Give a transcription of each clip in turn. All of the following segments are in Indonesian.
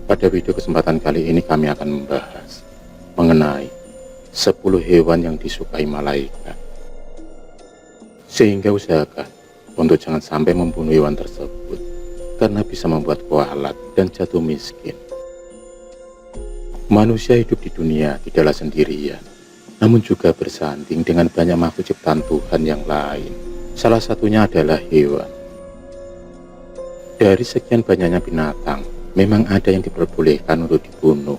Pada video kesempatan kali ini kami akan membahas mengenai 10 hewan yang disukai malaikat. Sehingga usahakan untuk jangan sampai membunuh hewan tersebut karena bisa membuat kualat dan jatuh miskin. Manusia hidup di dunia tidaklah sendirian, namun juga bersanding dengan banyak makhluk ciptaan Tuhan yang lain. Salah satunya adalah hewan. Dari sekian banyaknya binatang, memang ada yang diperbolehkan untuk dibunuh,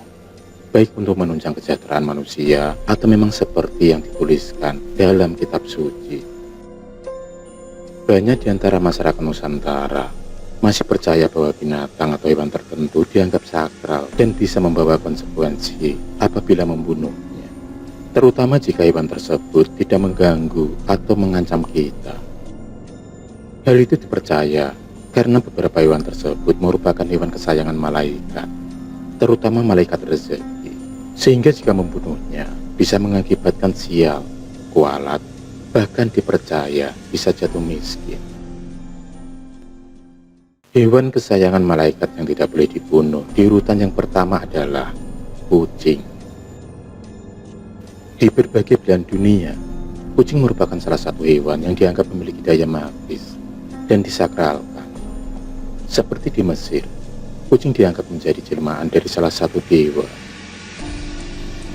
baik untuk menunjang kesejahteraan manusia atau memang seperti yang dituliskan dalam kitab suci. Banyak di antara masyarakat Nusantara masih percaya bahwa binatang atau hewan tertentu dianggap sakral dan bisa membawa konsekuensi apabila membunuhnya, terutama jika hewan tersebut tidak mengganggu atau mengancam kita. Hal itu dipercaya karena beberapa hewan tersebut merupakan hewan kesayangan malaikat, terutama malaikat rezeki, sehingga jika membunuhnya bisa mengakibatkan sial, kualat, bahkan dipercaya bisa jatuh miskin. Hewan kesayangan malaikat yang tidak boleh dibunuh di urutan yang pertama adalah kucing. Di berbagai belahan dunia, kucing merupakan salah satu hewan yang dianggap memiliki daya magis dan disakralkan. Seperti di Mesir, kucing dianggap menjadi jelmaan dari salah satu dewa.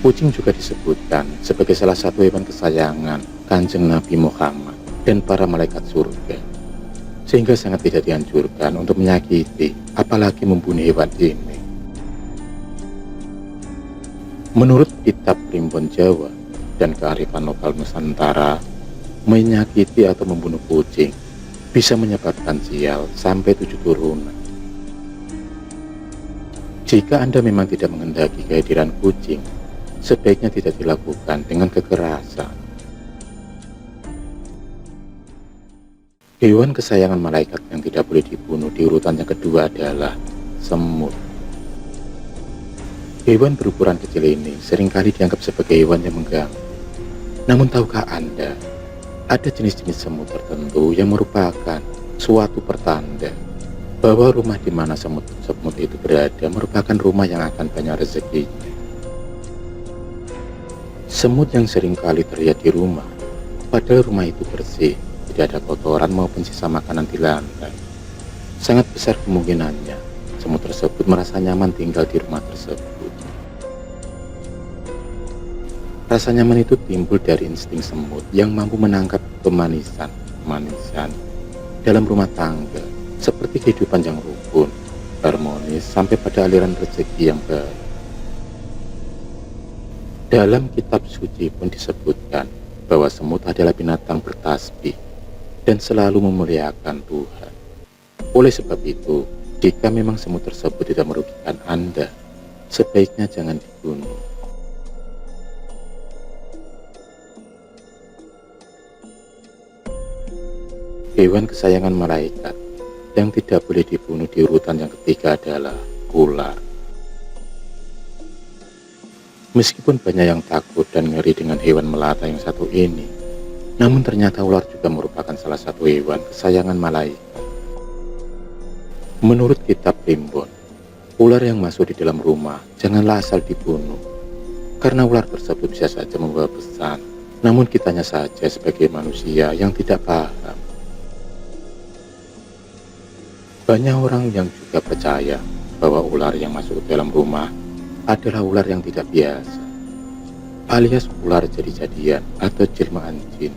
Kucing juga disebutkan sebagai salah satu hewan kesayangan Kanjeng Nabi Muhammad dan para malaikat surga, sehingga sangat tidak dianjurkan untuk menyakiti apalagi membunuh hewan ini. Menurut kitab Primbon Jawa dan kearifan lokal Nusantara, menyakiti atau membunuh kucing bisa menyebabkan sial sampai 7 turunan. Jika Anda memang tidak menghendaki kehadiran kucing, sebaiknya tidak dilakukan dengan kekerasan. Hewan kesayangan malaikat yang tidak boleh dibunuh di urutan yang kedua adalah semut. Hewan berukuran kecil ini seringkali dianggap sebagai hewan yang mengganggu. Namun tahukah Anda, ada jenis-jenis semut tertentu yang merupakan suatu pertanda bahwa rumah di mana semut itu berada merupakan rumah yang akan banyak rezekinya. Semut yang seringkali terlihat di rumah, padahal rumah itu bersih, tidak ada kotoran maupun sisa makanan di lantai. Sangat besar kemungkinannya semut tersebut merasa nyaman tinggal di rumah tersebut. Rasa nyaman itu timbul dari insting semut yang mampu menangkap kemanisan dalam rumah tangga, seperti kehidupan yang rukun, harmonis, sampai pada aliran rezeki yang baik. Dalam kitab suci pun disebutkan bahwa semut adalah binatang bertasbih dan selalu memuliakan Tuhan. Oleh sebab itu, jika memang semut tersebut tidak merugikan Anda, sebaiknya jangan dibunuh. Hewan kesayangan malaikat yang tidak boleh dibunuh di urutan yang ketiga adalah ular. Meskipun banyak yang takut dan ngeri dengan hewan melata yang satu ini, namun ternyata ular juga merupakan salah satu hewan kesayangan malaikat. Menurut kitab Primbon, ular yang masuk di dalam rumah janganlah asal dibunuh, karena ular tersebut bisa saja membawa pesan, namun kitanya saja sebagai manusia yang tidak paham. Banyak orang yang juga percaya bahwa ular yang masuk ke dalam rumah adalah ular yang tidak biasa, alias ular jadi-jadian atau jelmaan jin,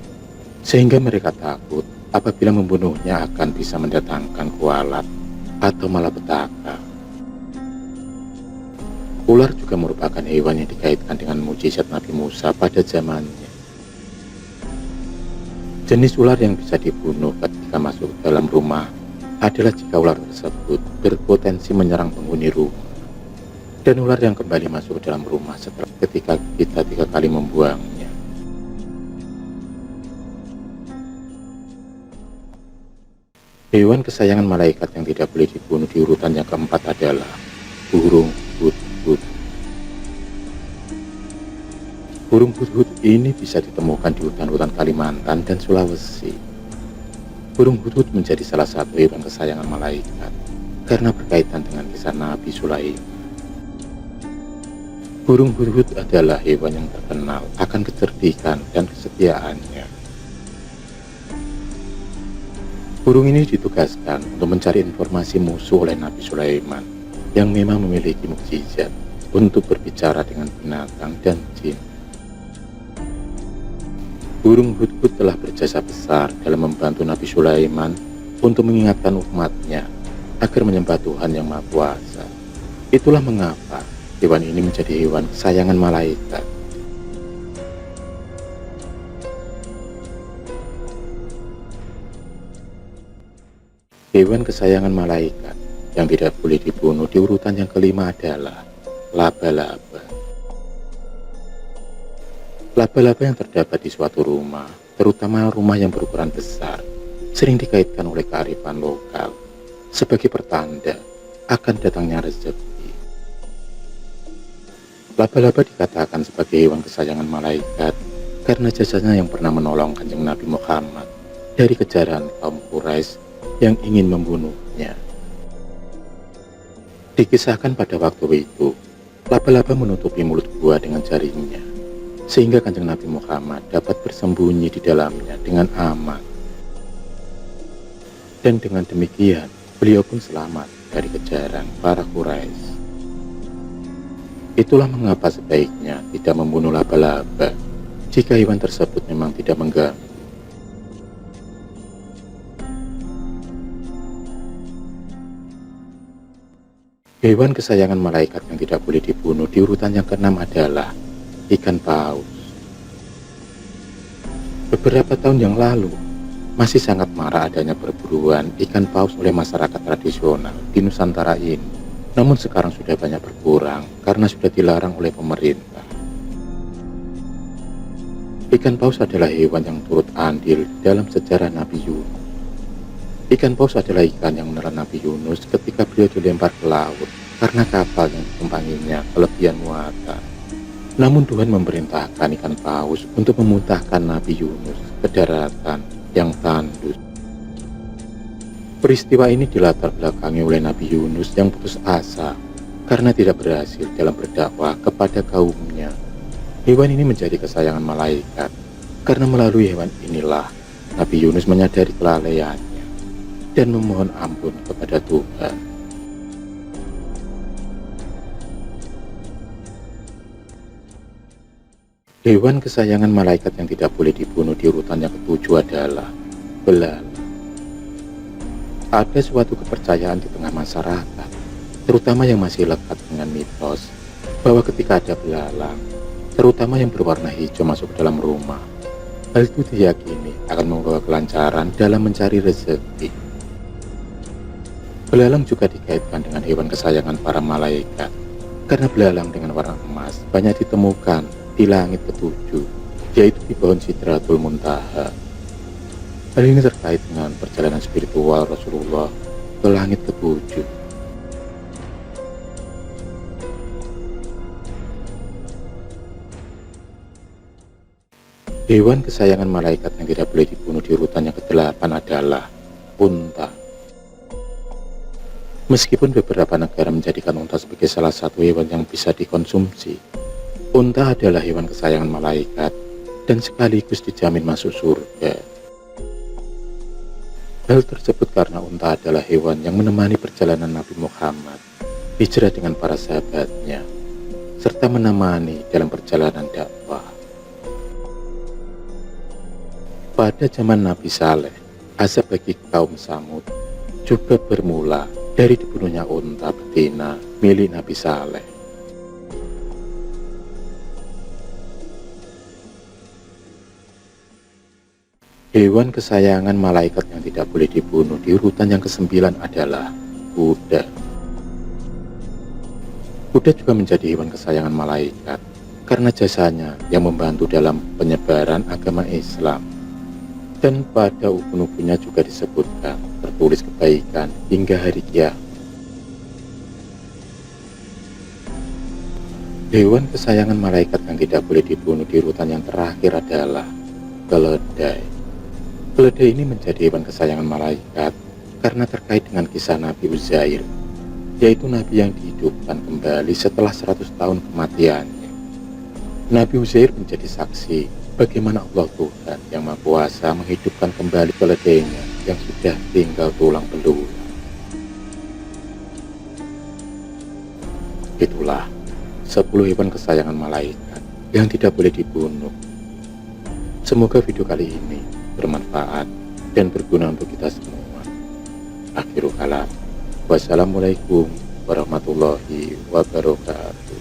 sehingga mereka takut apabila membunuhnya akan bisa mendatangkan kualat atau malapetaka. Ular juga merupakan hewan yang dikaitkan dengan mukjizat Nabi Musa pada zamannya. Jenis ular yang bisa dibunuh ketika masuk ke dalam rumah adalah jika ular tersebut berpotensi menyerang penghuni rumah, dan ular yang kembali masuk ke dalam rumah setelah ketika kita 3 kali membuangnya. Hewan kesayangan malaikat yang tidak boleh dibunuh di urutan yang keempat adalah burung hudhud. Burung hudhud ini bisa ditemukan di hutan-hutan Kalimantan dan Sulawesi. Burung hudhud menjadi salah satu hewan kesayangan malaikat karena berkaitan dengan kisah Nabi Sulaiman. Burung hudhud adalah hewan yang terkenal akan kecerdikan dan kesetiaannya. Burung ini ditugaskan untuk mencari informasi musuh oleh Nabi Sulaiman yang memang memiliki mukjizat untuk berbicara dengan binatang dan jin. Burung hudhud telah berjasa besar dalam membantu Nabi Sulaiman untuk mengingatkan umatnya agar menyembah Tuhan yang Maha Kuasa. Itulah mengapa hewan ini menjadi hewan kesayangan malaikat. Hewan kesayangan malaikat yang tidak boleh dibunuh di urutan yang kelima adalah laba-laba. Laba-laba yang terdapat di suatu rumah, terutama rumah yang berukuran besar, sering dikaitkan oleh kearifan lokal sebagai pertanda akan datangnya rezeki. Laba-laba dikatakan sebagai hewan kesayangan malaikat karena jasanya yang pernah menolong Kanjeng Nabi Muhammad dari kejaran kaum Quraisy yang ingin membunuhnya. Dikisahkan pada waktu itu, laba-laba menutupi mulut gua dengan jaringnya, sehingga Kanjeng Nabi Muhammad dapat bersembunyi di dalamnya dengan aman. Dan dengan demikian, beliau pun selamat dari kejaran para Quraisy. Itulah mengapa sebaiknya tidak membunuh laba-laba jika hewan tersebut memang tidak mengganggu. Hewan kesayangan malaikat yang tidak boleh dibunuh di urutan yang keenam adalah ikan paus. Beberapa tahun yang lalu, masih sangat marak adanya perburuan ikan paus oleh masyarakat tradisional di Nusantara ini. Namun sekarang sudah banyak berkurang karena sudah dilarang oleh pemerintah. Ikan paus adalah hewan yang turut andil dalam sejarah Nabi Yunus. Ikan paus adalah ikan yang menelan Nabi Yunus ketika beliau dilempar ke laut karena kapal yang ditumpanginya kelebihan muatan. Namun Tuhan memerintahkan ikan paus untuk memuntahkan Nabi Yunus ke daratan yang tandus. Peristiwa ini dilatar belakangi oleh Nabi Yunus yang putus asa karena tidak berhasil dalam berdakwah kepada kaumnya. Hewan ini menjadi kesayangan malaikat karena melalui hewan inilah Nabi Yunus menyadari kelalaiannya dan memohon ampun kepada Tuhan. Hewan kesayangan malaikat yang tidak boleh dibunuh di urutan yang ketujuh adalah belalang. Ada suatu kepercayaan di tengah masyarakat, terutama yang masih lekat dengan mitos, bahwa ketika ada belalang, terutama yang berwarna hijau masuk ke dalam rumah, hal itu diyakini akan membawa kelancaran dalam mencari rezeki. Belalang juga dikaitkan dengan hewan kesayangan para malaikat, karena belalang dengan warna emas banyak ditemukan di langit ketujuh, yaitu di pohon Sidratul Muntaha. Hal ini terkait dengan perjalanan spiritual Rasulullah ke langit ketujuh. Hewan kesayangan malaikat yang tidak boleh dibunuh di urutan yang ke-8 adalah unta. Meskipun beberapa negara menjadikan unta sebagai salah satu hewan yang bisa dikonsumsi, unta adalah hewan kesayangan malaikat dan sekaligus dijamin masuk surga. Hal tersebut karena unta adalah hewan yang menemani perjalanan Nabi Muhammad hijrah dengan para sahabatnya, serta menemani dalam perjalanan dakwah. Pada zaman Nabi Saleh, azab bagi kaum Samud juga bermula dari dibunuhnya unta betina milik Nabi Saleh. Hewan kesayangan malaikat yang tidak boleh dibunuh di urutan yang ke-9 adalah kuda. Kuda juga menjadi hewan kesayangan malaikat karena jasanya yang membantu dalam penyebaran agama Islam. Dan pada ubun-ubunnya juga disebutkan tertulis kebaikan hingga hari kiamat. Hewan kesayangan malaikat yang tidak boleh dibunuh di urutan yang terakhir adalah keledai. Keledai ini menjadi hewan kesayangan malaikat karena terkait dengan kisah Nabi Uzair, yaitu Nabi yang dihidupkan kembali setelah 100 tahun kematiannya. Nabi Uzair menjadi saksi bagaimana Allah Tuhan yang Maha Kuasa menghidupkan kembali keledainya yang sudah tinggal tulang belulang. Itulah 10 hewan kesayangan malaikat yang tidak boleh dibunuh. Semoga video kali ini bermanfaat dan berguna untuk kita semua. Akhirul kalam. Wassalamualaikum warahmatullahi wabarakatuh.